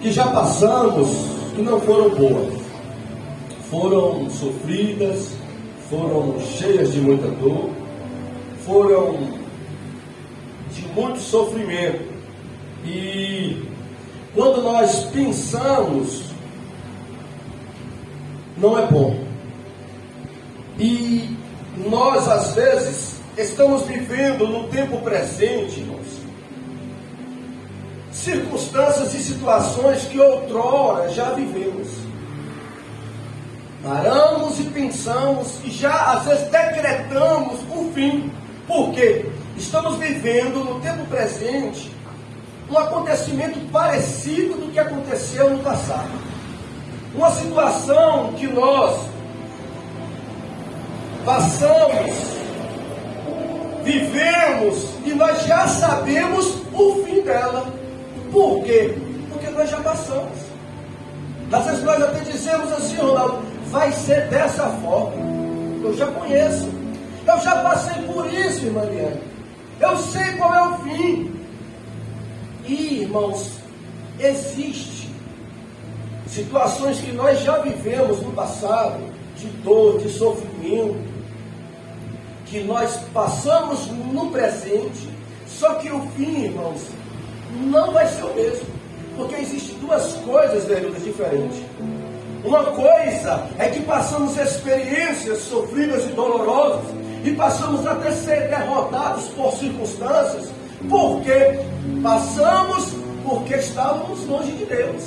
que já passamos, que não foram boas. Foram sofridas, foram cheias de muita dor, foram de muito sofrimento. E quando nós pensamos, não é bom. E nós, às vezes, estamos vivendo no tempo presente, irmãos, circunstâncias e situações que outrora já vivemos. Paramos e pensamos e já, às vezes, decretamos o fim. Por quê? Estamos vivendo no tempo presente um acontecimento parecido do que aconteceu no passado. Uma situação que nós passamos, vivemos e nós já sabemos o fim dela. Por quê? Porque nós já passamos. Às vezes nós até dizemos assim, Ronaldo, vai ser dessa forma. Eu já conheço. Eu já passei por isso, irmã Liane. Eu sei qual é o fim. E, irmãos, existe situações que nós já vivemos no passado, de dor, de sofrimento, que nós passamos no presente, só que o fim, irmãos, não vai ser o mesmo, porque existem duas coisas, veredas, diferentes. Uma coisa é que passamos experiências sofridas e dolorosas, e passamos até ser derrotados por circunstâncias, porque passamos porque estávamos longe de Deus.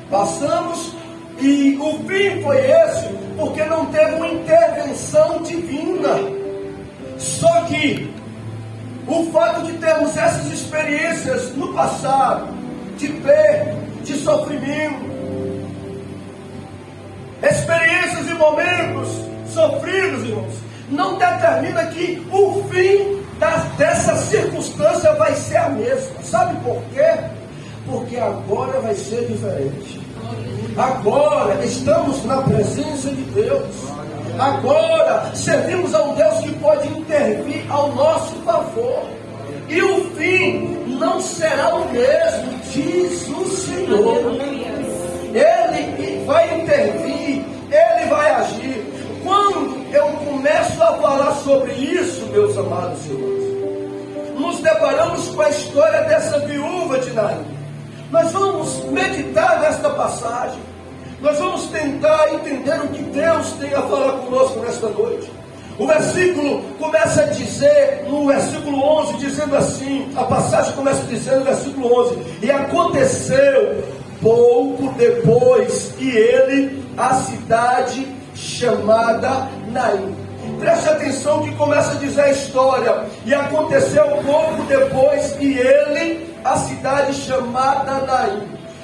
Passamos e o fim foi esse, porque não teve uma intervenção divina. Só que o fato de termos essas experiências no passado, de perda, de sofrimento, experiências e momentos sofridos, irmãos, não determina que o fim dessa circunstância vai ser a mesma. Sabe por quê? Porque agora vai ser diferente. Agora estamos na presença de Deus. Agora servimos a um Deus que pode intervir ao nosso favor. E o fim não será o mesmo, diz o Senhor. Ele vai intervir, Ele vai agir. Quando eu começo a falar sobre isso, meus amados irmãos, nos deparamos com a história dessa viúva de Naim. Nós vamos meditar nesta passagem. Nós vamos tentar entender o que Deus tem a falar conosco nesta noite. O versículo começa a dizer, no versículo 11, dizendo assim, a passagem começa dizendo no versículo 11, e aconteceu pouco depois que ele, a cidade chamada Naim. Preste atenção que começa a dizer a história, e aconteceu pouco depois que ele, a cidade chamada Naim.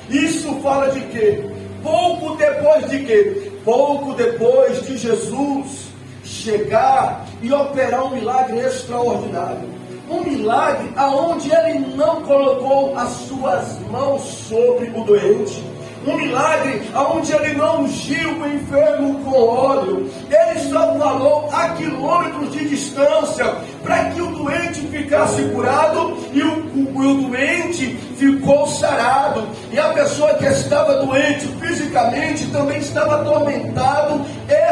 Isso fala de quê? Pouco depois de quê? Pouco depois de Jesus chegar e operar um milagre extraordinário. Um milagre aonde ele não colocou as suas mãos sobre o doente. Um milagre onde ele não ungiu o enfermo com óleo. Ele só falou a quilômetros de distância para que o doente ficasse curado e o doente ficou sarado. E a pessoa que estava doente fisicamente também estava atormentado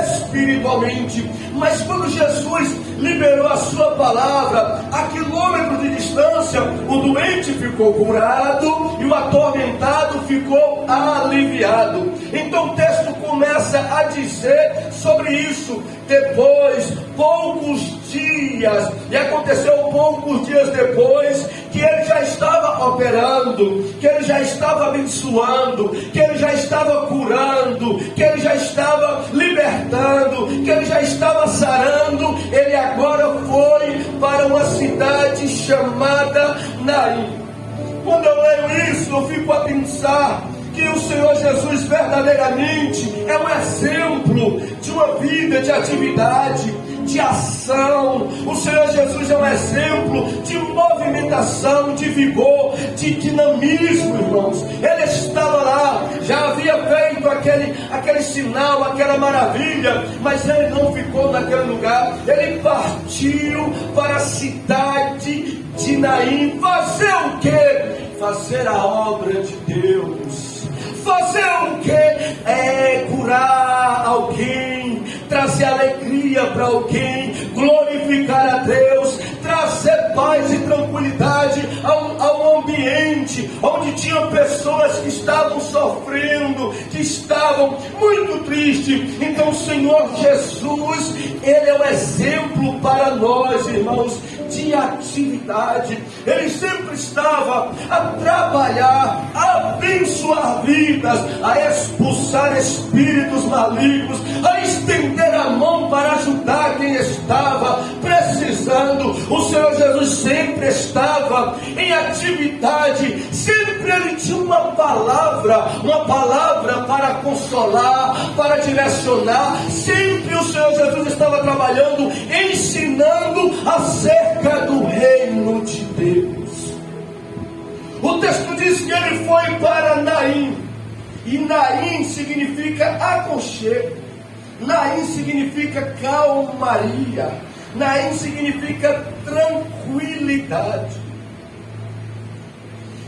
espiritualmente. Mas quando Jesus liberou a sua palavra a quilômetros de distância, o doente ficou curado e o atormentado ficou aliviado. Então o texto começa a dizer sobre isso. Depois, poucos dias, e aconteceu poucos dias depois, que ele já estava operando, que ele já estava abençoando, que ele já estava curando, que ele já estava libertando, que ele já estava sarando. Ele agora foi para uma cidade chamada Naim. Quando eu leio isso, eu fico a pensar que o Senhor Jesus verdadeiramente é um exemplo de uma vida de atividade, de ação. O Senhor Jesus é um exemplo de movimentação, de vigor, de dinamismo, irmãos. Ele estava lá, já havia feito aquele sinal, aquela maravilha, mas ele não ficou naquele lugar. Ele partiu para a cidade de Naim. Fazer o quê? Fazer a obra de Deus. Fazer o que? É curar alguém, trazer alegria para alguém, glorificar a Deus, trazer paz e tranquilidade ao ambiente onde tinham pessoas que estavam sofrendo, que estavam muito tristes. Então o Senhor Jesus, Ele é o exemplo para nós, irmãos, de atividade. Ele sempre estava a trabalhar, a abençoar vidas, a expulsar espíritos malignos, a estender a mão para ajudar quem estava precisando. O Senhor Jesus sempre estava em atividade, sempre Ele tinha uma palavra para consolar, para direcionar. Sempre o Senhor Jesus estava trabalhando, ensinando acerca do reino de Deus. O texto diz que ele foi para Naim, e Naim significa aconchego, Naim significa calmaria, Naim significa tranquilidade.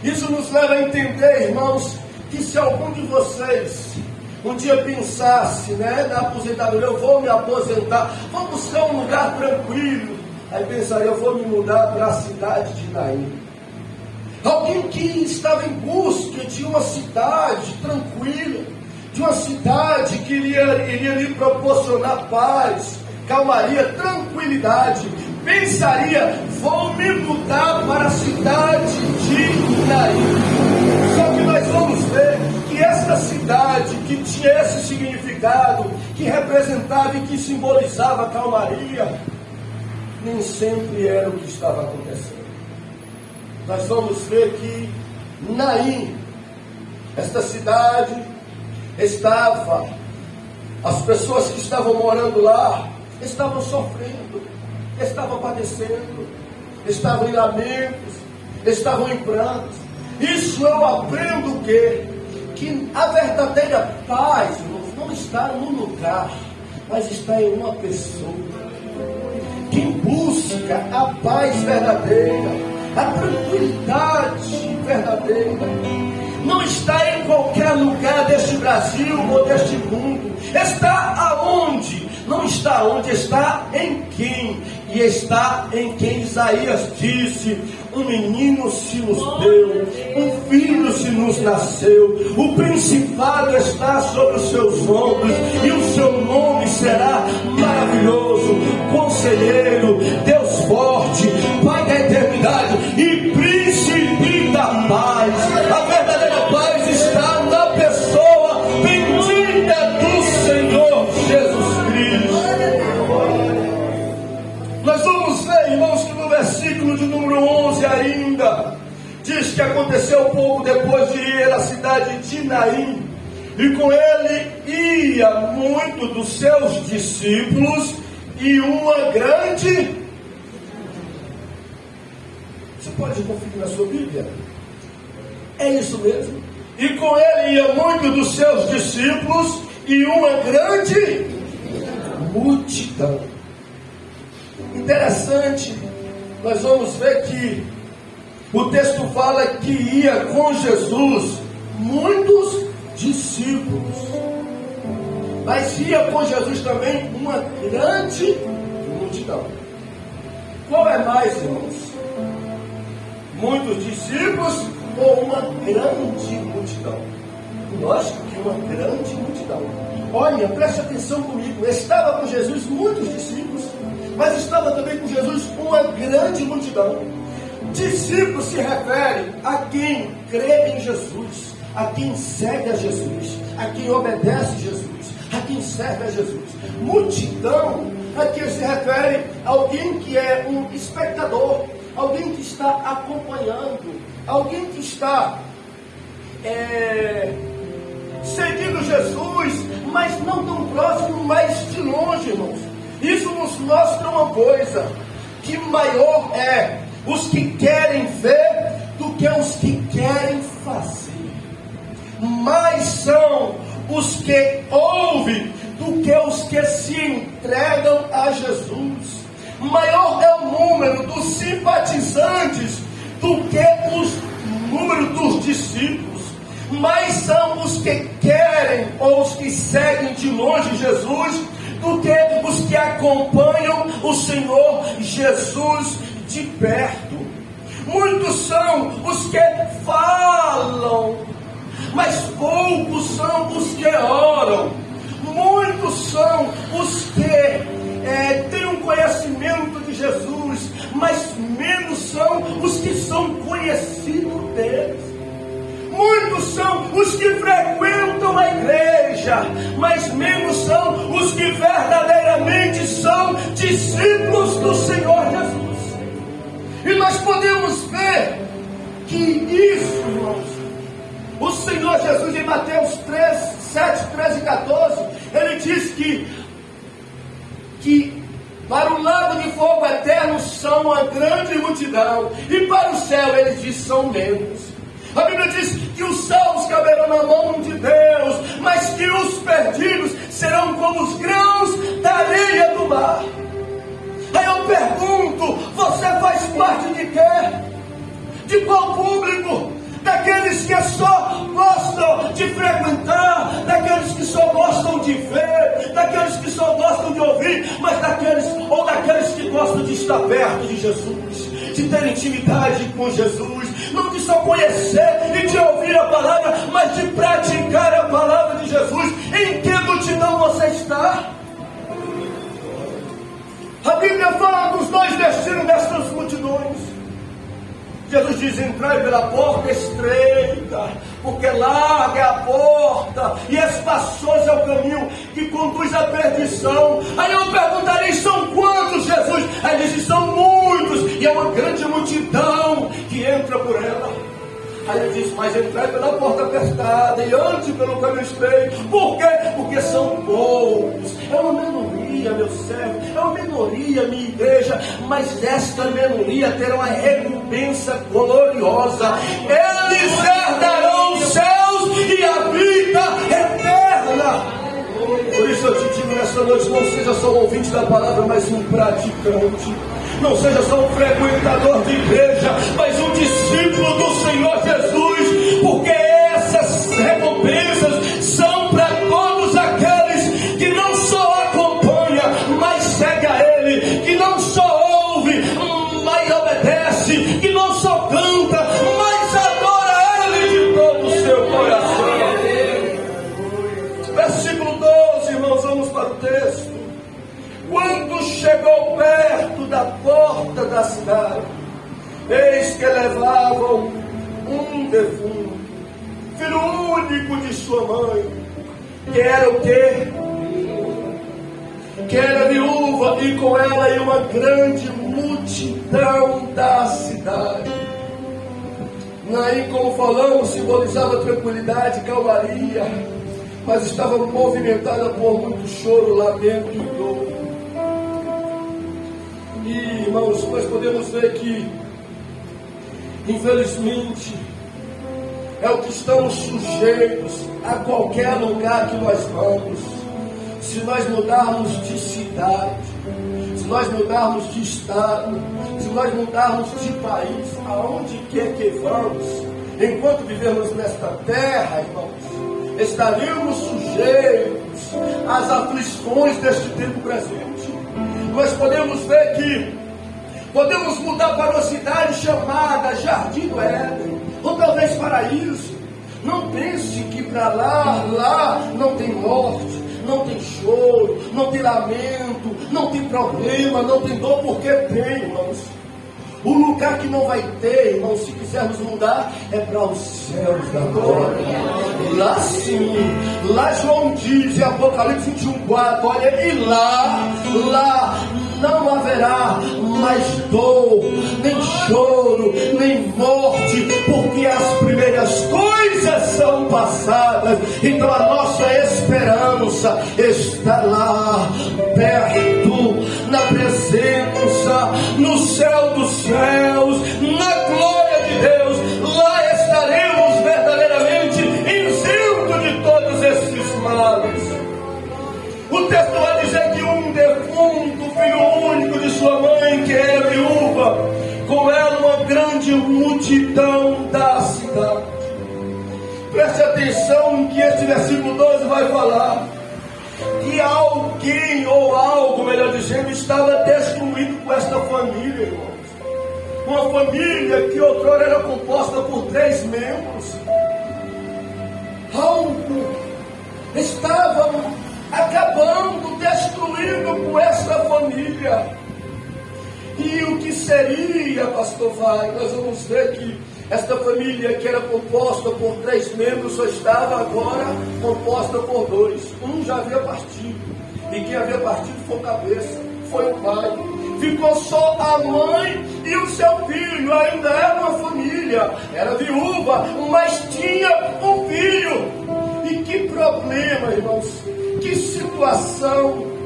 Isso nos leva a entender, irmãos, que se algum de vocês um dia pensasse, na aposentadoria, eu vou me aposentar, vou buscar um lugar tranquilo, aí pensaria, eu vou me mudar para a cidade de Naim. Alguém que estava em busca de uma cidade tranquila, de uma cidade que iria lhe proporcionar paz, calmaria, tranquilidade, pensaria, vou me mudar para a cidade de Naim. Só que nós vamos ver que essa cidade que tinha esse significado, que representava e que simbolizava a calmaria, nem sempre era o que estava acontecendo. Nós vamos ver que Naim, esta cidade, as pessoas que estavam morando lá, estavam sofrendo, estavam padecendo, estavam em lamentos, estavam em prantos. Isso eu aprendo o quê? Que a verdadeira paz, irmãos, não está num lugar, mas está em uma pessoa. Quem busca a paz verdadeira, a tranquilidade verdadeira, não está em qualquer lugar deste Brasil ou deste mundo. Está aonde? Não está onde, está em quem? E está em quem Isaías disse: um menino se nos deu, um filho se nos nasceu, o principado está sobre os seus ombros, e o seu nome será maravilhoso, conselheiro, Deus forte, Pai da eternidade e príncipe da paz. A verdadeira paz está na pessoa bendita do Senhor Jesus Cristo. Nós vamos ver, irmãos, que no versículo de número 11 ainda diz que aconteceu pouco depois de ir à cidade de Naim, e com ele ia muito dos seus discípulos e uma grande... Você pode conferir na sua Bíblia? É isso mesmo. E com ele ia muito dos seus discípulos e uma grande multidão. Interessante, nós vamos ver que o texto fala que ia com Jesus muitos discípulos, mas ia com Jesus também uma grande multidão. Qual é mais, irmãos? Muitos discípulos ou uma grande multidão? Lógico que uma grande multidão. Olha, preste atenção comigo. Estava com Jesus muitos discípulos, mas estava também com Jesus uma grande multidão. Discípulo se refere a quem crê em Jesus, a quem segue a Jesus, a quem obedece a Jesus, a quem serve a Jesus. Multidão a quem se refere a alguém que é um espectador, alguém que está acompanhando, alguém que está seguindo Jesus, mas não tão próximo, mas de longe, irmãos. Isso nos mostra uma coisa, que maior é os que querem ver do que os que querem fazer. Mais são os que ouvem do que os que se entregam a Jesus. Maior é o número dos simpatizantes do que o número dos discípulos. mais são os que querem ou os que seguem de longe Jesus do que os que acompanham o Senhor Jesus de perto. Muitos são os que falam, mas poucos são os que oram. Muitos são os que têm um conhecimento de Jesus, mas menos são os que são conhecidos deles. Muitos são os que frequentam a igreja, mas menos são os que verdadeiramente são discípulos do Senhor Jesus. E nós podemos ver que isso, irmãos, o Senhor Jesus em Mateus 7, 13 e 14, ele diz que para o lago de fogo eterno são uma grande multidão, e para o céu ele diz são menos. A Bíblia diz que os salvos caberão na mão de Deus, mas que os perdidos serão como os grãos da areia do mar. Aí eu pergunto, você faz parte de quê? De qual público? Daqueles que só gostam de frequentar, daqueles que só gostam de ver, daqueles que só gostam de ouvir, mas daqueles que gostam de estar perto de Jesus, de ter intimidade com Jesus, não de só conhecer e de ouvir a palavra, mas de praticar a palavra de Jesus. Em que multidão você está? A Bíblia fala dos dois destinos dessas multidões. Jesus diz: entrai pela porta estreita, porque larga é a porta e espaçoso é o caminho que conduz à perdição. Aí eu perguntarei: são quantos, Jesus? Aí ele diz: são muitos, e é uma grande multidão que entra por ela. Aí ele diz: mas entrai pela porta apertada e ande pelo caminho estreito. Por quê? Porque são poucos. É uma minoria, meu servo, é uma minoria, minha igreja, mas esta minoria terá uma recompensa gloriosa. Eles herdarão os céus e a vida eterna. Por isso eu te digo nesta noite: não seja só um ouvinte da palavra, mas um praticante. Não seja só um frequentador de igreja, mas um discípulo do Senhor Jesus, porque essas recompensas são para todos aqueles que não só acompanha, mas segue a Ele, que não só ouve, mas obedece, que não só canta, mas adora Ele de todo o seu coração. Versículo 12, irmãos, vamos para o texto. Quando chegou perto da porta da cidade, eis que levavam um defunto, filho único de sua mãe, que era o quê? Que era viúva, e com ela ia uma grande multidão da cidade. Aí, como falamos, simbolizava tranquilidade, calmaria, mas estava movimentada por muito choro, lamento e dor. E, irmãos, nós podemos ver que, infelizmente, é o que estamos sujeitos a qualquer lugar que nós vamos. Se nós mudarmos de cidade, se nós mudarmos de estado, se nós mudarmos de país, aonde quer que vamos, enquanto vivemos nesta terra, irmãos, estaremos sujeitos às aflições deste tempo presente. Nós podemos ver que podemos mudar para uma cidade chamada Jardim do Éden, ou talvez Paraíso. Não pense que para lá não tem morte, não tem choro, não tem lamento, não tem problema, não tem dor, porque tem, irmãos. O lugar que não vai ter, irmão, se quisermos mudar, é para os céus da glória. Lá sim, lá João diz em Apocalipse 21:4, olha, e lá não haverá mais dor, nem choro, nem morte, porque as primeiras coisas são passadas. Então a nossa esperança está lá, perto, na presença, no céu dos céus, na glória de Deus. Lá estaremos verdadeiramente isento de todos esses males. O texto vai dizer que um defunto, filho único de sua mãe, que era viúva, com ela uma grande multidão da cidade. Preste atenção no que este versículo 12 vai falar. Que alguém ou algo, melhor dizendo, estava destruído com esta família, irmãos. Uma família que outrora era composta por 3 membros. Algo estava acabando, destruindo com esta família. E o que seria, pastor Vai? Nós vamos ver que esta família que era composta por 3 membros só estava agora composta por 2. Um já havia partido. E quem havia partido foi o cabeça, foi o pai. Ficou só a mãe e o seu filho. Ainda era uma família. Era viúva, mas tinha um filho. E que problema, irmãos. Que situação.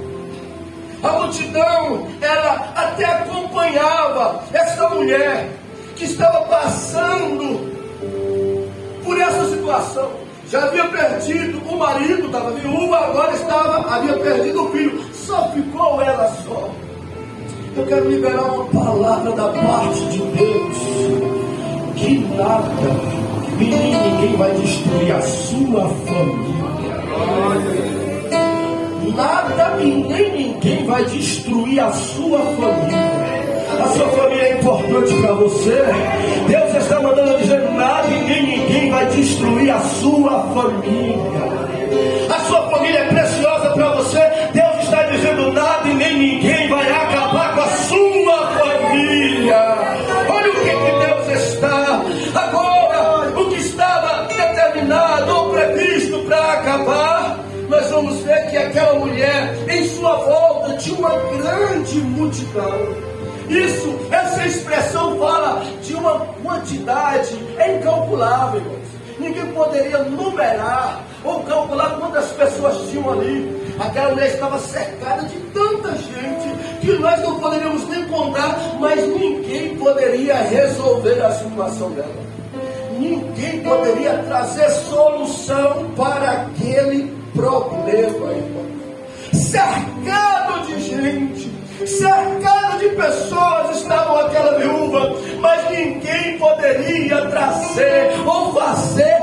A multidão, ela até acompanhava essa mulher que estava passando por essa situação. Já havia perdido o marido, estava viúva, agora havia perdido o filho. Só ficou ela só. Eu quero liberar uma palavra da parte de Deus. Que nada, ninguém vai destruir a sua família. Nada e nem ninguém vai destruir a sua família. A sua família é importante para você. Deus está mandando dizer: nada e nem ninguém vai destruir a sua família. A sua família é preciosa para você. Deus está dizendo: nada e nem ninguém vai acabar com a sua família. Olha o que Deus está. Agora, o que estava determinado ou previsto para acabar, nós vamos ver que aquela mulher, em sua volta, tinha uma grande multidão. Essa expressão fala de uma quantidade incalculável, irmãos. Ninguém poderia numerar ou calcular quantas pessoas tinham ali. Aquela mulher estava cercada de tanta gente que nós não poderíamos nem contar, mas ninguém poderia resolver a situação dela. Ninguém poderia trazer solução para aquele problema, irmão. Cercado de gente, cercado de pessoas estavam aquela viúva, mas ninguém poderia trazer ou fazer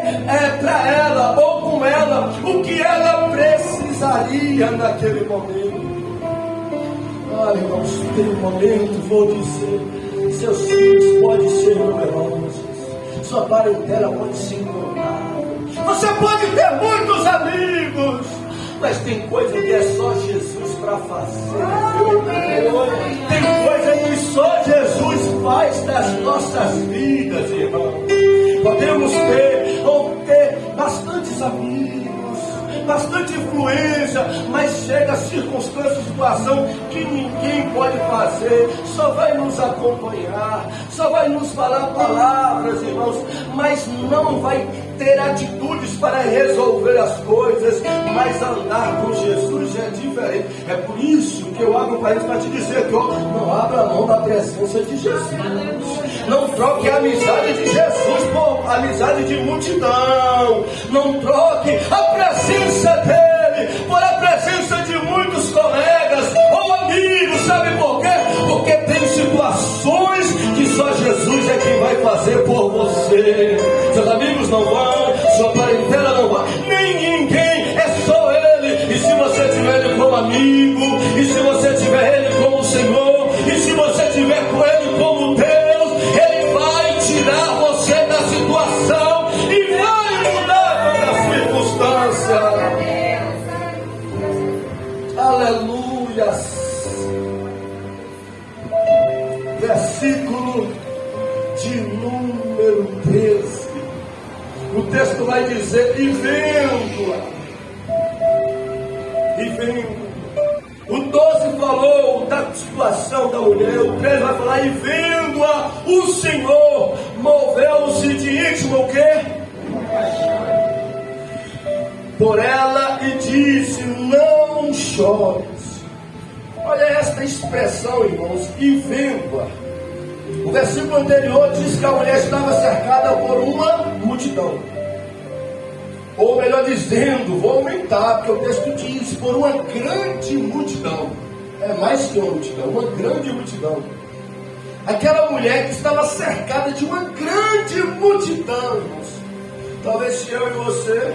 para ela ou com ela o que ela precisaria naquele momento. Irmãos, tem um momento, vou dizer, seus filhos podem ser numerosos, sua parentela pode ser incontável, você pode ter muitos amigos, mas tem coisa que é só Jesus para fazer. Tem coisa que só Jesus faz das nossas vidas, irmão. Podemos ter ou ter bastantes amigos, bastante influência, mas chega a circunstância, situação que ninguém pode fazer, só vai nos acompanhar, só vai nos falar palavras, irmãos, mas não vai ter atitudes para resolver as coisas. Mas andar com Jesus é diferente. É por isso que eu abro para te dizer que não abra mão da presença de Jesus. Não troque a amizade de Jesus por amizade de multidão. Não troque a presença dele por a presença de muitos colegas ou amigos. Sabe por quê? Porque tem situações que só Jesus é quem vai fazer por você. Seus amigos não vão, sua parentela não vai, nem ninguém, é só ele. E se você tiver ele como amigo, e se você tiver ele como Senhor, e se você tiver com ele como Deus, ele vai tirar você da situação e vai mudar toda a circunstância. Aleluia. Versículo de número 13. O texto vai dizer: e vendo-a. O 12 falou da situação da mulher. O 13 vai falar: e vendo-a, o Senhor moveu-se de íntimo o quê? Por ela e disse: não chores. Olha esta expressão, irmãos, e vendo-a. O versículo anterior diz que a mulher estava cercada por uma multidão. Ou melhor dizendo, vou aumentar, porque o texto diz, por uma grande multidão. É mais que uma multidão, uma grande multidão. Aquela mulher que estava cercada de uma grande multidão, irmãos. Talvez se eu e você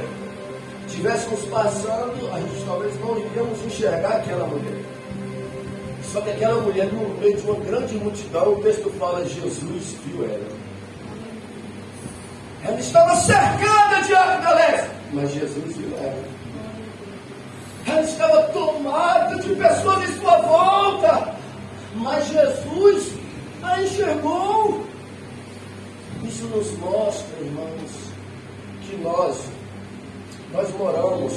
estivéssemos passando, a gente talvez não iríamos enxergar aquela mulher. Só que aquela mulher, no meio de uma grande multidão, o texto fala, Jesus viu ela. Ela estava cercada de galera, mas Jesus viu ela. Ela estava tomada de pessoas em sua volta, mas Jesus a enxergou. Isso nos mostra, irmãos, que nós moramos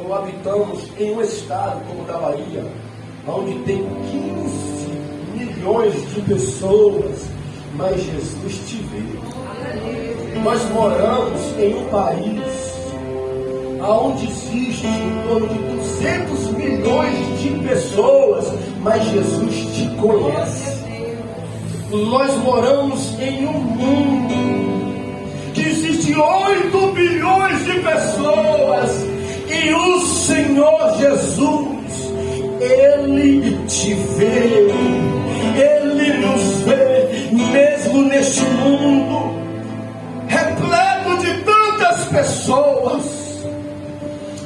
ou habitamos em um estado como o da Bahia, onde tem 15 milhões de pessoas, mas Jesus te vê. Nós moramos em um país onde existe em torno de 200 milhões de pessoas, mas Jesus te conhece. Nós moramos em um mundo que existe 8 bilhões de pessoas, e o Senhor Jesus, Ele te vê, Ele nos vê, mesmo neste mundo repleto de tantas pessoas.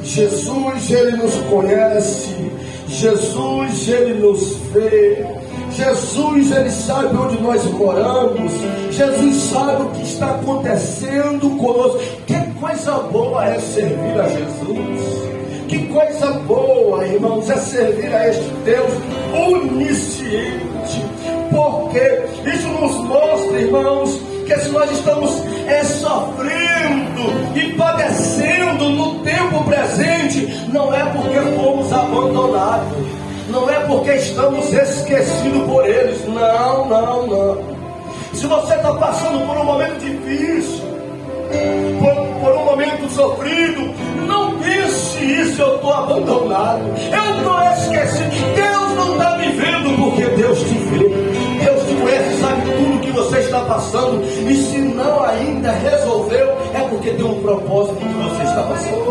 Jesus, Ele nos conhece, Jesus, Ele nos vê, Jesus, Ele sabe onde nós moramos, Jesus sabe o que está acontecendo conosco. Que coisa boa é servir a Jesus, que coisa boa, irmãos, é servir a este Deus onisciente, porque isso nos mostra, irmãos, que se nós estamos sofrendo e padecendo no tempo presente, não é porque fomos abandonados, não é porque estamos esquecidos por eles, não. Se você está passando por um momento difícil, por um momento sofrido, não pense isso, eu estou abandonado, eu estou esquecido. Deus não está me vendo, porque Deus te vê, Deus te conhece, sabe tudo que você está passando, e se não ainda resolveu, é porque tem um propósito que você está passando.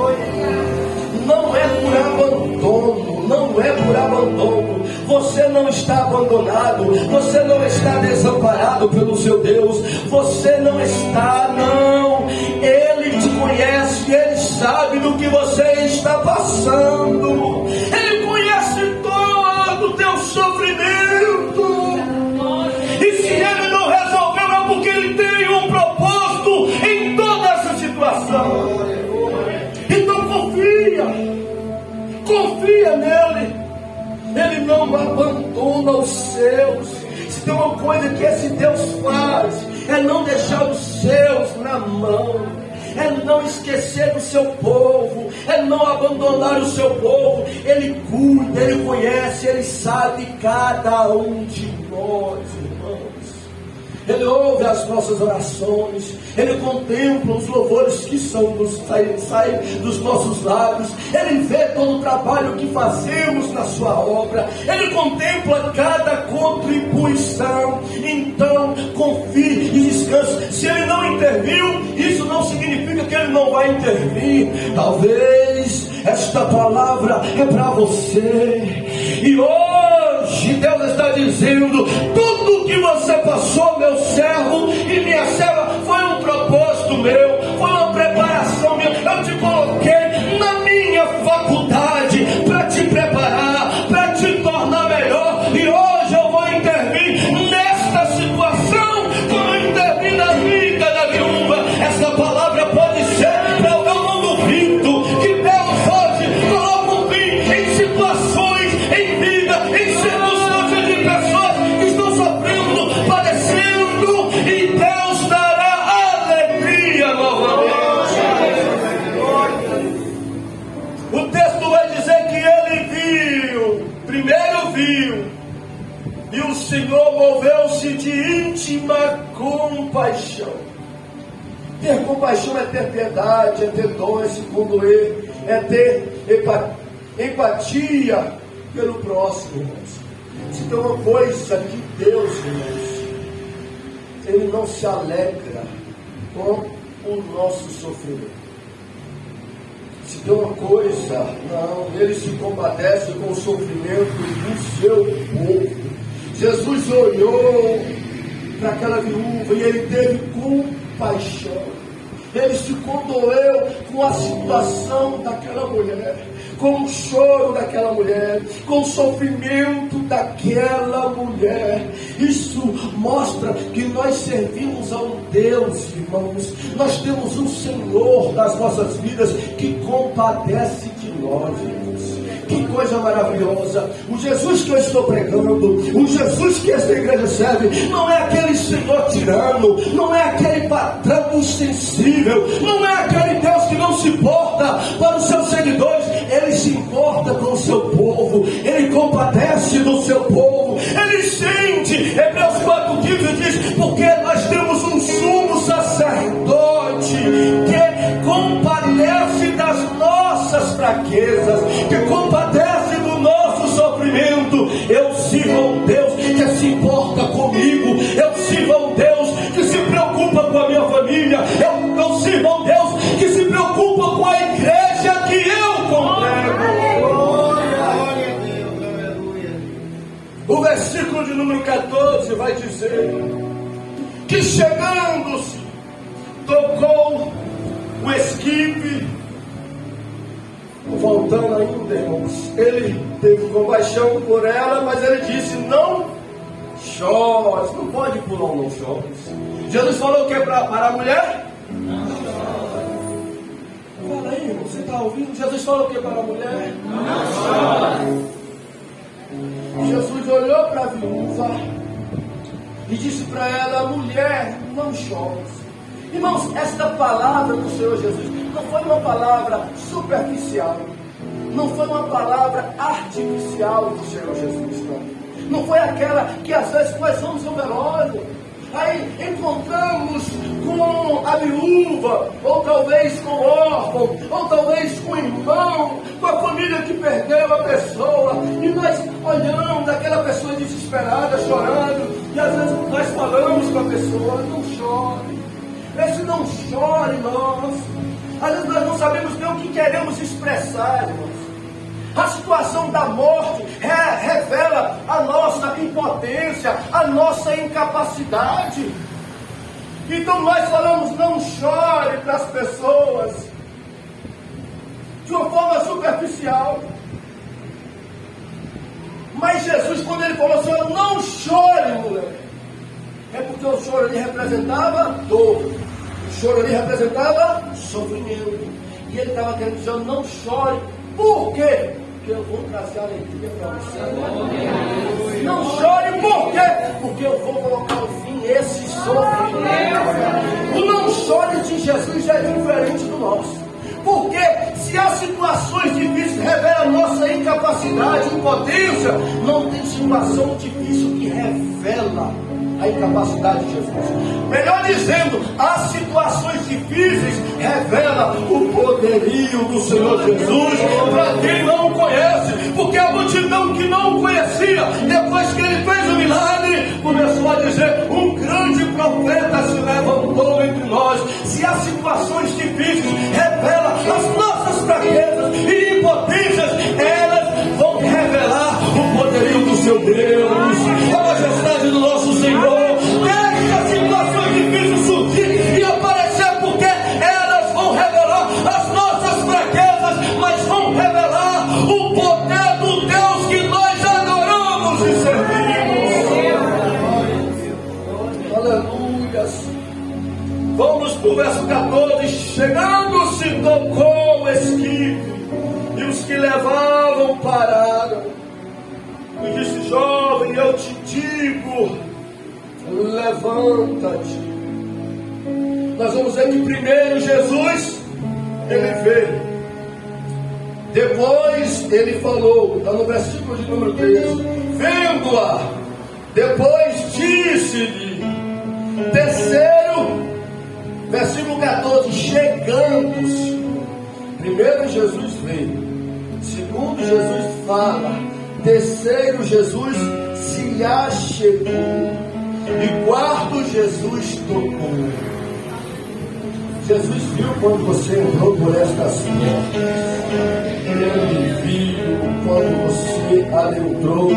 Não é por abandono, não é por abandono. Você não está abandonado, você não está desamparado pelo seu Deus, você não está, não. Ele te conhece, Ele sabe do que você está passando, Ele conhece todo o teu sofrimento, e se Ele não resolveu é porque Ele tem um propósito em toda essa situação. Então confia nele, Ele não abandona os seus. Se tem uma coisa que esse Deus faz, é não deixar os seus na mão, é não esquecer do seu povo, é não abandonar o seu povo. Ele cuida, Ele conhece, Ele sabe cada um de nós, irmãos. Ele ouve as nossas orações, Ele contempla os louvores que saem dos nossos lábios, Ele vê todo o trabalho que fazemos na sua obra, Ele contempla cada contribuição. Então confie e descanse. Se Ele não interviu, isso não significa que Ele não vai intervir. Talvez esta palavra é para você, e hoje Deus está dizendo: tudo que você passou, meu servo e minha serva, foi um propósito meu, foi uma preparação minha. Eu te coloquei na minha faculdade para te preparar, para te tornar melhor, e hoje eu vou intervir nesta situação, como eu intervim na vida da viúva. Essa palavra pode ser para eu não duvido que Deus hoje coloca um fim em situações, em vida, em circunstâncias de pessoas que estão sofrendo, padecendo, e Deus dará alegria novamente. O texto vai dizer que ele viu, primeiro viu, e o Senhor moveu-se de íntima compaixão. Ter compaixão é ter piedade, é ter dom, é se condoer, é ter empatia pelo próximo, irmãos. Se tem uma coisa que Deus, irmãos, Ele não se alegra com o nosso sofrimento. Se tem uma coisa, não, Ele se compadece com o sofrimento do seu povo. Jesus olhou para aquela viúva e Ele teve compaixão. Ele se condoeu com a situação daquela mulher, com o choro daquela mulher, com o sofrimento daquela mulher. Isso mostra que nós servimos a um Deus, irmãos. Nós temos um Senhor das nossas vidas que compadece de nós, irmãos. Que coisa maravilhosa. O Jesus que eu estou pregando, o Jesus que esta igreja serve, não é aquele Senhor tirano, não é aquele patrão insensível, não é aquele Deus que não se importa para os seus seguidores. Ele se importa com o seu povo, ele compadece do seu povo, ele sente. Hebreus 4,15 diz: porque nós temos um sumo sacerdote que compadece das nossas fraquezas, que compadece do nosso sofrimento. Eu sirvo a um Deus que se importa comigo, eu sirvo a um Deus que se preocupa com a minha família, eu sirvo a um Deus que se preocupa com a igreja que eu congrego. Glória a Deus, aleluia. O versículo de número 14 vai dizer que chegando-se, tocou o esquife. Voltando ainda, irmãos, ele teve compaixão por ela, mas ele disse: não chores, não pode pular, não chores. Jesus falou o que para a mulher? Não chore. Fala aí, irmão, você está ouvindo? Jesus falou o que para a mulher? Não chore. Jesus olhou para a viúva e disse para ela: mulher, não chores. Irmãos, esta palavra do Senhor Jesus não foi uma palavra superficial, não foi uma palavra artificial do Senhor Jesus, não foi aquela que às vezes nós vamos ao velório, aí encontramos com a viúva, ou talvez com o órfão, ou talvez com o irmão, com a família que perdeu a pessoa, e nós olhamos aquela pessoa desesperada, chorando, e às vezes nós falamos com a pessoa: não chore. Esse não chore, nós. Às vezes nós não sabemos nem o que queremos expressar, irmãos. A situação da morte revela a nossa impotência, a nossa incapacidade. Então nós falamos: não chore para as pessoas, de uma forma superficial. Mas Jesus, quando ele falou assim: não chore, mulher, é porque o choro ali representava dor, o choro ali representava sofrimento, e ele estava querendo dizer: não chore. Por quê? Porque eu vou trazer alegria para você. Não chore, por quê? Porque eu vou colocar o fim a esse sofrimento. O não chore de Jesus já é diferente do nosso. Porque se as situações difíceis revelam a nossa incapacidade, impotência, não tem situação difícil que revela a incapacidade de Jesus. Melhor dizendo, as situações difíceis revelam o poderio do Senhor Jesus para quem não conhece, porque a multidão que não o conhecia, depois que ele fez o milagre, começou a dizer: um grande profeta se levantou entre nós. Se as situações difíceis revelam as nossas fraquezas e impotências, elas vão revelar o poderio do seu Deus, a majestade do nosso Senhor. Deixa as situações difíceis surgir e aparecer, porque elas vão revelar as nossas fraquezas, mas vão revelar o poder do Deus que nós adoramos e servimos. Aleluia. Vamos para o verso 14. Chegando-se, tocou o esquife, e os que levavam pararam. E disse: jovem, eu te digo, levanta-te. Nós vamos ver que primeiro Jesus, ele veio, depois ele falou, está no versículo de número 13, vendo-a, depois disse-lhe. Terceiro, versículo 14, chegando-se. Primeiro Jesus veio, segundo Jesus fala, terceiro Jesus se achegou, e quarto Jesus tocou. Jesus viu quando você entrou por estas portas, ele viu quando você adentrou.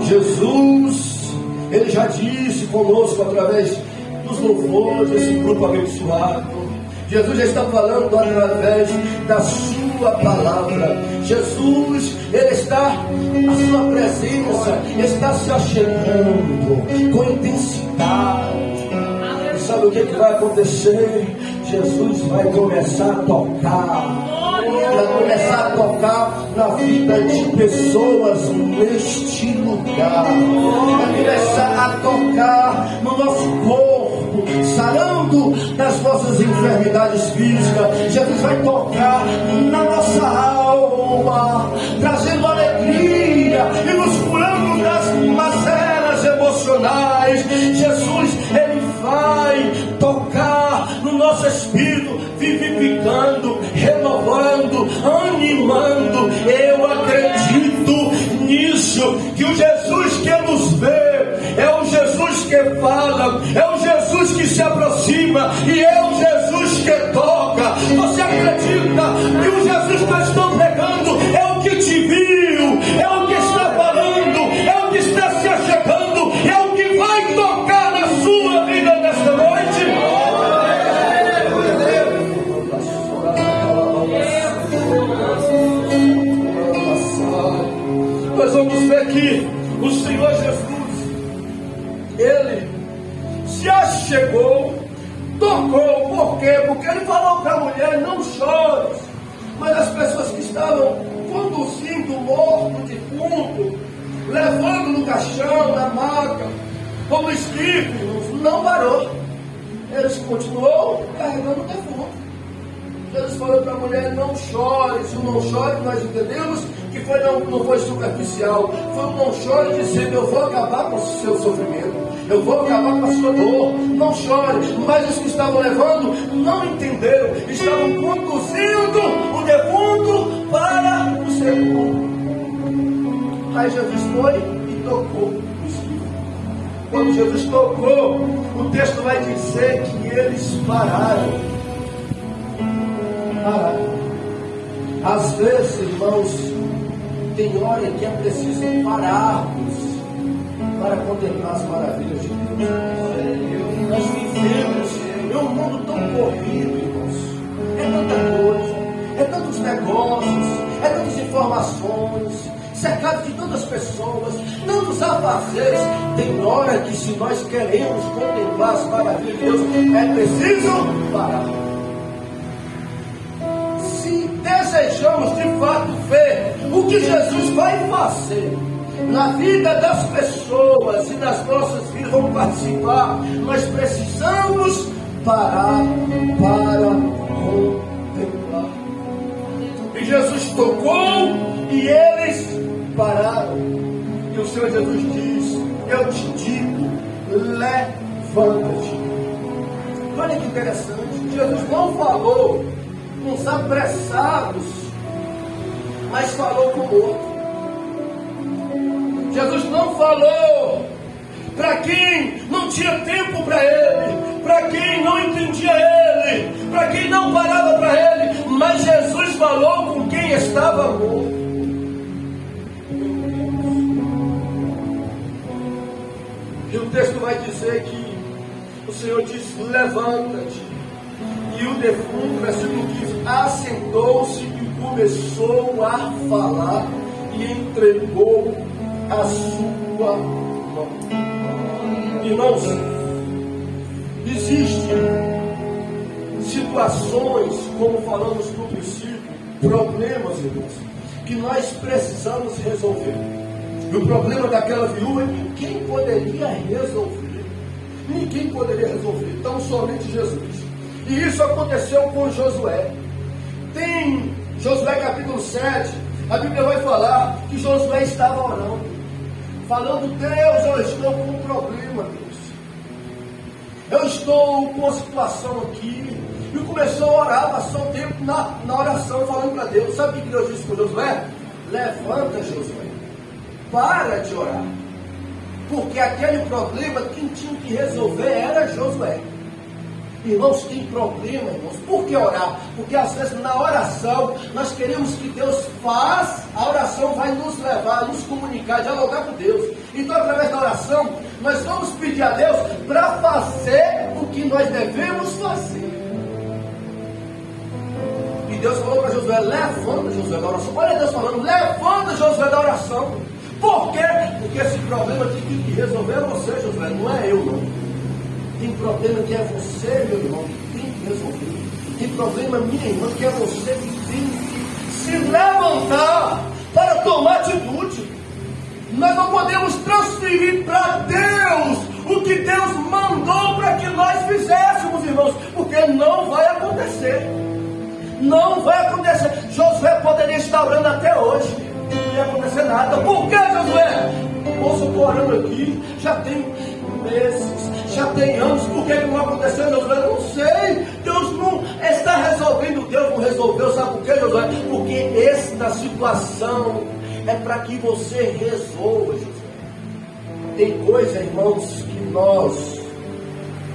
Jesus, ele já disse conosco através dos louvores desse grupo abençoado. Jesus já está falando através da sua palavra. Jesus, Ele está, a sua presença está se achegando com intensidade. E sabe o que vai acontecer? Jesus vai começar a tocar. Vai começar a tocar na vida de pessoas neste lugar. Vai começar a tocar no nosso corpo, sarando das nossas enfermidades físicas. Jesus vai tocar na nossa alma, trazendo alegria e nos curando das mazelas emocionais. Jesus, Ele vai tocar no nosso espírito, vivificando, renovando, animando. Eu acredito nisso, que o Jesus que nos vê é o Jesus que fala, é o Jesus que se aproxima e é o Jesus que toca. Você acredita que o Jesus que eu estou pregando é o que te viu, é o que está falando, é o que está se achegando, é o que vai tocar na sua vida nesta noite? Nós vamos ver que o Senhor Jesus, Ele se achegou, tocou. Por quê? Porque Ele falou para a mulher: não chores. Mas as pessoas que estavam conduzindo o morto defunto, levando no caixão, na maca, como espíritos, não parou. Eles continuou carregando o defunto. Jesus falou para a mulher: não chores. O não chore, nós entendemos que não foi superficial. Foi um não chore dizendo: eu vou acabar com o seu sofrimento, eu vou acabar com a sua dor. Não chore. Mas os que estavam levando não entenderam, estavam conduzindo o defunto para o sepulcro. Aí Jesus foi e tocou o espírito. Quando Jesus tocou, o texto vai dizer que eles pararam. Às vezes, irmãos, tem hora que é preciso pararmos para contemplar as maravilhas de Deus. Nós vivemos em um mundo tão corrido, irmãos. É tanta coisa, é tantos negócios, é tantas informações, cercado de tantas pessoas, tantos afazeres. Tem hora que, se nós queremos contemplar as maravilhas de Deus, é preciso parar. Desejamos de fato ver o que Jesus vai fazer na vida das pessoas e nas nossas vidas, vamos participar. Nós precisamos parar para contemplar. E Jesus tocou e eles pararam. E o Senhor Jesus diz: eu te digo, levanta-te. Olha que interessante, Jesus não falou uns apressados, mas falou com o outro. Jesus não falou para quem não tinha tempo para Ele, para quem não entendia Ele, para quem não parava para Ele, mas Jesus falou com quem estava morto. E o texto vai dizer que o Senhor diz: levanta-te. E o defunto, versículo 15, assentou-se e começou a falar e entregou a sua mão. Irmãos, existem situações, como falamos no princípio, problemas, irmãos, que nós precisamos resolver. E o problema daquela viúva, ninguém poderia resolver. Ninguém poderia resolver, tão somente Jesus. E isso aconteceu com Josué. Tem Josué capítulo 7, a Bíblia vai falar que Josué estava orando, falando: Deus, eu estou com um problema, Deus. Eu estou com uma situação aqui. E começou a orar, passou o tempo na oração, falando para Deus. Sabe o que Deus disse com Josué? Levanta, Josué, para de orar. Porque aquele problema, quem tinha que resolver era Josué. Irmãos, tem problema, irmãos. Por que orar? Porque às vezes na oração nós queremos que Deus faça, a oração vai nos levar, nos comunicar, dialogar com Deus. Então, através da oração, nós vamos pedir a Deus para fazer o que nós devemos fazer. Deus falou para Josué: levanta Josué da oração. Olha Deus falando: levanta Josué da oração. Por quê? Porque esse problema que tem que resolver é você, Josué, não é eu não. Tem problema que é você, meu irmão, que tem que resolver. Tem problema, minha irmã, que é você que tem que se levantar para tomar atitude. Nós não podemos transferir para Deus o que Deus mandou para que nós fizéssemos, irmãos, porque não vai acontecer. Não vai acontecer. Josué poderia estar orando até hoje, não ia acontecer nada. Por que, Josué? Moço, eu estou orando aqui, já tem meses, já tem anos, por que não aconteceu, Josué? Eu não sei. Deus não está resolvendo, Deus não resolveu, sabe por quê, Josué? Porque esta situação é para que você resolva, Josué. Tem coisa, irmãos, que nós,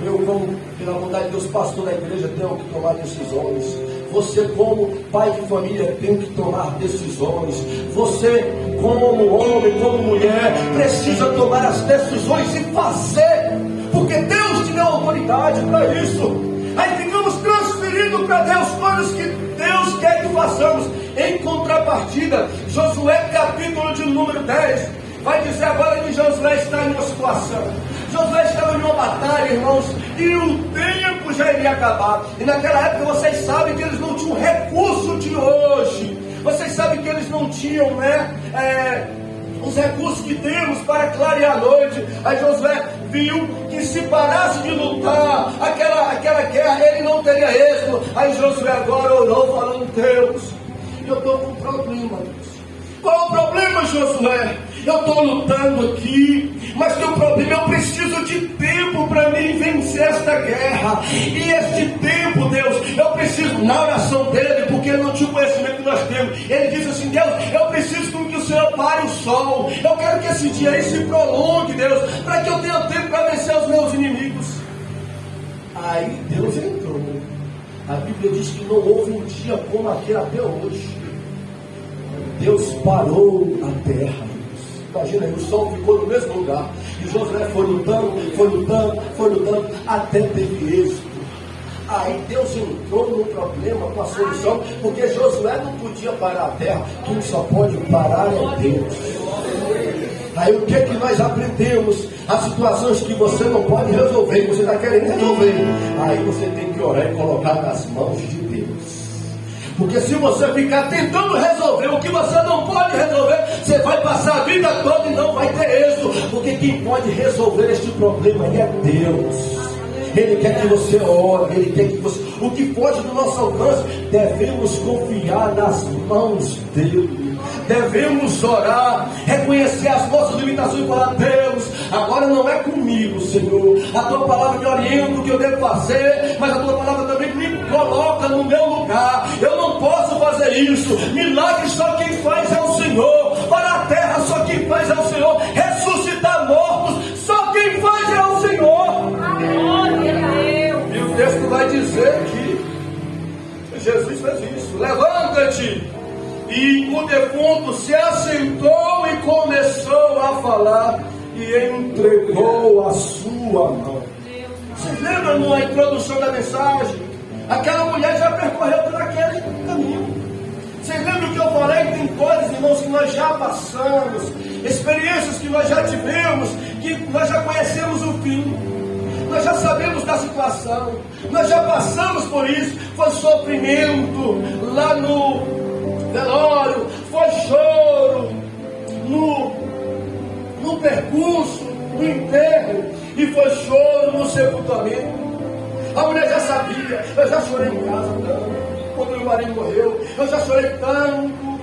eu como, pela vontade de Deus, pastor da igreja, tenho que tomar decisões. Você como pai de família tem que tomar decisões. Você como homem, como mulher, precisa tomar as decisões e fazer, porque Deus te deu autoridade para isso. Aí ficamos transferindo para Deus coisas que Deus quer que façamos. Em contrapartida, Josué capítulo de número 10 vai dizer agora que Josué está em uma situação. Josué estava em uma batalha, irmãos, e o tempo já iria acabar. E naquela época vocês sabem que eles não tinham recurso de hoje. Vocês sabem que eles não tinham, os recursos que temos para clarear a noite. Aí Josué viu que se parasse de lutar aquela guerra, ele não teria êxito. Aí Josué agora orou falando: Deus, eu estou com um problema, Deus. Qual é o problema, Josué? Eu estou lutando aqui, mas tem um problema, eu preciso de tempo para mim vencer esta guerra. E este tempo, Deus, eu preciso, na oração dele, porque ele não tinha o conhecimento que nós temos, ele disse assim: Deus, eu preciso que o Senhor pare o sol, eu quero que esse dia aí se prolongue, Deus, para que eu tenha tempo para vencer os meus inimigos. Aí Deus entrou. A Bíblia diz que não houve um dia como aquele até hoje. Deus parou a terra. Imagina aí, o sol ficou no mesmo lugar. E Josué foi lutando, até teve êxito. Aí Deus entrou no problema com a solução, porque Josué não podia parar a terra. Quem só pode parar é Deus. Aí o que é que nós aprendemos? As situações que você não pode resolver, que você está querendo resolver, aí você tem que orar e colocar nas mãos de Deus. Porque se você ficar tentando resolver o que você não pode resolver, você vai passar a vida toda e não vai ter êxito. Porque quem pode resolver este problema aí é Deus. Ele quer que você ore, Ele quer que você... O que foge do nosso alcance, devemos confiar nas mãos dEle. Devemos orar, reconhecer as nossas limitações e falar: Deus, agora não é comigo, Senhor. A Tua palavra me orienta o que eu devo fazer, mas a Tua palavra também me coloca no meu lugar. Eu não posso fazer isso. Milagre só quem faz é o Senhor. Para a terra só quem faz é o Senhor. Ressuscitar mortos, só quem faz é o Senhor. E o texto vai dizer que Jesus fez isso. Levanta-te. E o defunto se assentou e começou a falar e entregou a sua mão. Vocês lembram na introdução da mensagem? Aquela mulher já percorreu por aquele caminho. Vocês lembram que eu falei? Tem coisas, irmãos, que nós já passamos, experiências que nós já tivemos, que nós já conhecemos o fim. Nós já sabemos da situação, nós já passamos por isso. Foi sofrimento lá no velório, foi choro no percurso, no enterro, e foi choro no sepultamento. A mulher já sabia. Eu já chorei em casa tanto, quando meu marido morreu. Eu já chorei tanto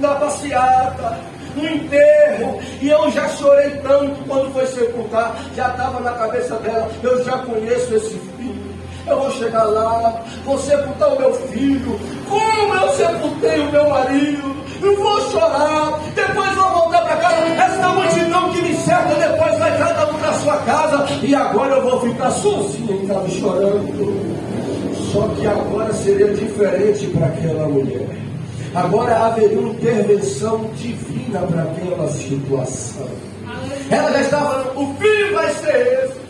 na passeata, no enterro, e eu já chorei tanto quando foi sepultar. Já estava na cabeça dela: eu já conheço esse filho, eu vou chegar lá, vou sepultar o meu filho, como eu sepultei o meu marido, eu vou chorar, depois vou voltar para casa, essa multidão que me cerca, depois vai cada um para sua casa, e agora eu vou ficar sozinho em casa chorando. Só que agora seria diferente para aquela mulher. Agora haveria uma intervenção divina para aquela situação. Ela já estava: o fim vai ser esse.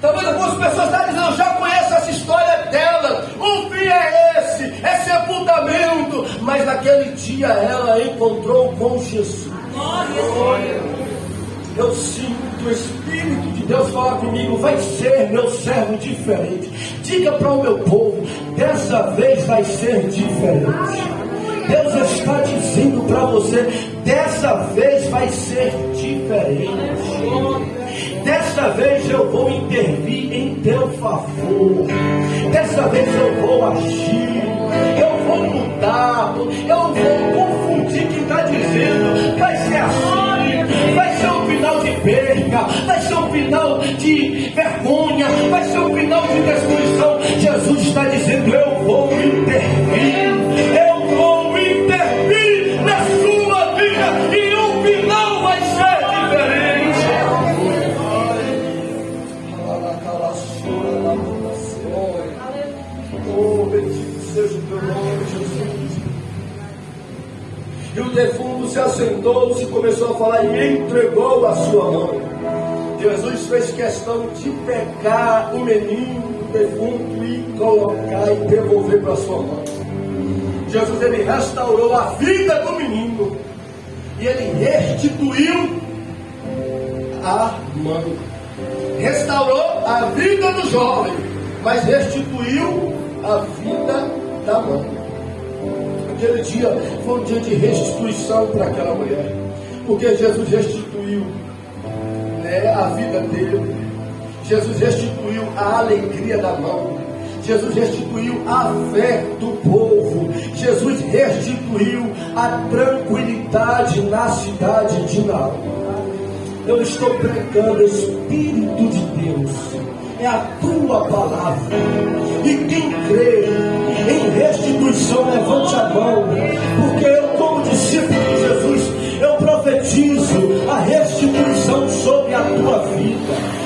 Talvez algumas pessoas estão dizendo: eu já conheço essa história dela, o fim é morte, é sepultamento. Mas naquele dia ela encontrou com Jesus. Eu sinto o Espírito de Deus falar comigo: vai ser meu servo diferente. Diga para o meu povo: dessa vez vai ser diferente. Deus está dizendo para você: dessa vez vai ser diferente. Dessa vez eu vou intervir em teu favor. Dessa vez eu vou agir. Eu vou mudar. Eu vou confundir quem está dizendo. Vai ser assim. Vai ser um final de perca. Vai ser um final de vergonha. Vai ser um final de destruição. Jesus está dizendo: eu vou intervir. Eu vou intervir na sua vida. E o final vai ser diferente. Oh, bendito seja o teu nome, Jesus. E o defunto se assentou-se e começou a falar e entregou a sua mão. Jesus fez questão de pegar o menino, o defunto, e colocar e devolver para sua mão. Jesus, ele restaurou a vida do menino e ele restituiu a mão. Restaurou a vida do jovem, mas restituiu a vida da mãe. Aquele dia foi um dia de restituição para aquela mulher, porque Jesus restituiu, a vida dele. Jesus restituiu a alegria da mão. Jesus restituiu a fé do povo. Jesus restituiu a tranquilidade na cidade de Naú. Eu estou pregando, Espírito de Deus, é a tua palavra. E quem crê em restituição, levante a mão, porque eu, como discípulo de Jesus, eu profetizo a restituição sobre a tua vida.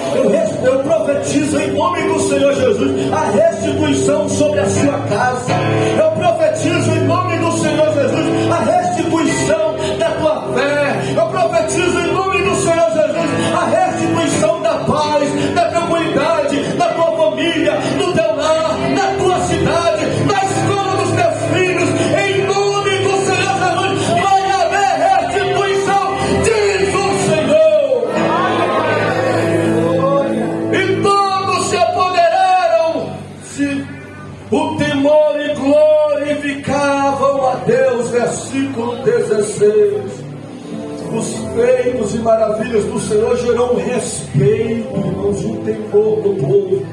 Eu profetizo em nome do Senhor Jesus a restituição sobre a sua casa. Eu profetizo em nome do Senhor Jesus a restituição da tua fé. Eu profetizo em nome do Senhor Jesus a restituição da paz, da tranquilidade, da tua família, do teu lar, da tua cidade, da escola dos teus filhos. Em nome do Senhor Jesus vai haver restituição, diz o Senhor. E todos se apoderaram, o temor e glorificavam a Deus. Versículo 16. Os feitos e maravilhas do Senhor gerou um respeito, irmãos, um temor do povo,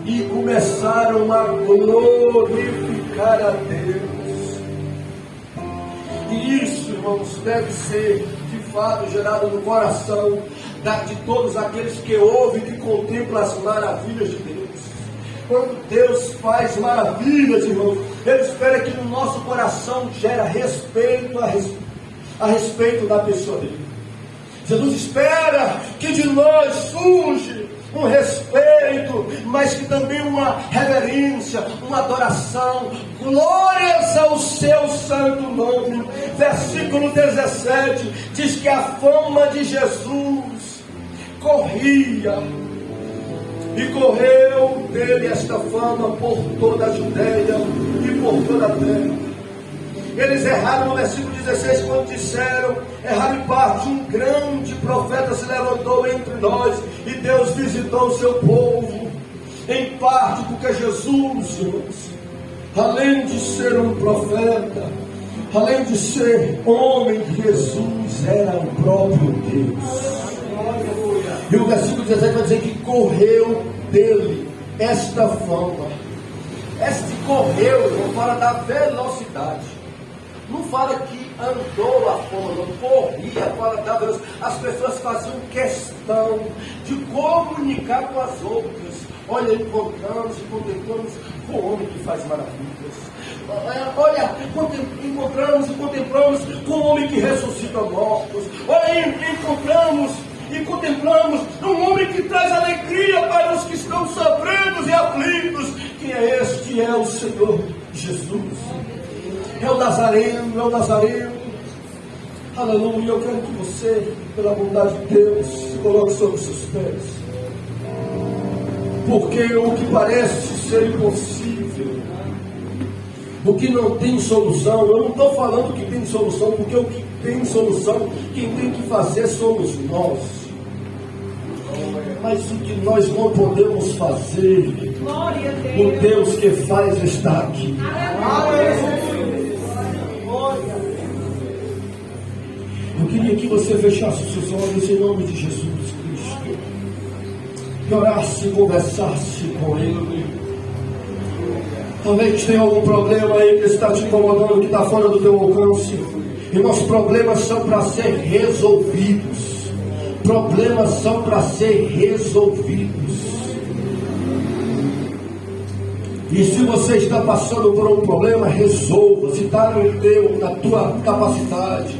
e começaram a glorificar a Deus. E isso, irmãos, deve ser de fato gerado no coração de todos aqueles que ouvem e que contemplam as maravilhas de Deus. Quando Deus faz maravilhas, irmãos, Ele espera que no nosso coração gera respeito a respeito da pessoa dele. Jesus espera que de nós surge um respeito, mas que também uma reverência, uma adoração. Glórias ao seu santo nome. Versículo 17 diz que a fama de Jesus corria, e correu dele esta fama por toda a Judeia e por toda a terra. Eles erraram no versículo 16 quando disseram, erraram em parte: um grande profeta se levantou entre nós, e Deus visitou o seu povo. Em parte porque Jesus, irmãos, além de ser um profeta, além de ser homem, Jesus era o próprio Deus. E o versículo 17 vai dizer que correu dele esta fama. Este correu, irmão, fala da velocidade. Não fala que andou a fama, não, corria, fala da velocidade. As pessoas faziam questão de comunicar com as outras. Olha, encontramos e contemplamos com o homem que faz maravilhas. Olha, encontramos e contemplamos com o homem que ressuscita mortos. Olha, encontramos e contemplamos um homem que traz alegria para os que estão sofrendo e aflitos. Quem é este? É o Senhor Jesus. É o Nazareno, é o Nazareno. Aleluia. Eu quero que você, pela bondade de Deus, se coloque sobre os seus pés. Porque o que parece ser impossível O que não tem solução, eu não estou falando que tem solução, porque o que tem solução, quem tem que fazer somos nós. Mas o que nós não podemos fazer, o Deus que faz está aqui. Eu queria que você fechasse os seus olhos em nome de Jesus Cristo, que orasse e conversasse com Ele. Talvez tenha algum problema aí que está te incomodando, que está fora do teu alcance. E nossos problemas são para ser resolvidos. Problemas são para ser resolvidos. E se você está passando por um problema, resolva. Se está na tua capacidade,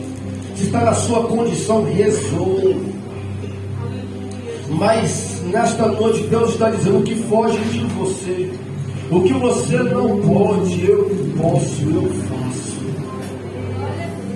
se está na sua condição, resolva. Mas nesta noite Deus está dizendo o que foge de você. O que você não pode, eu posso, eu faço.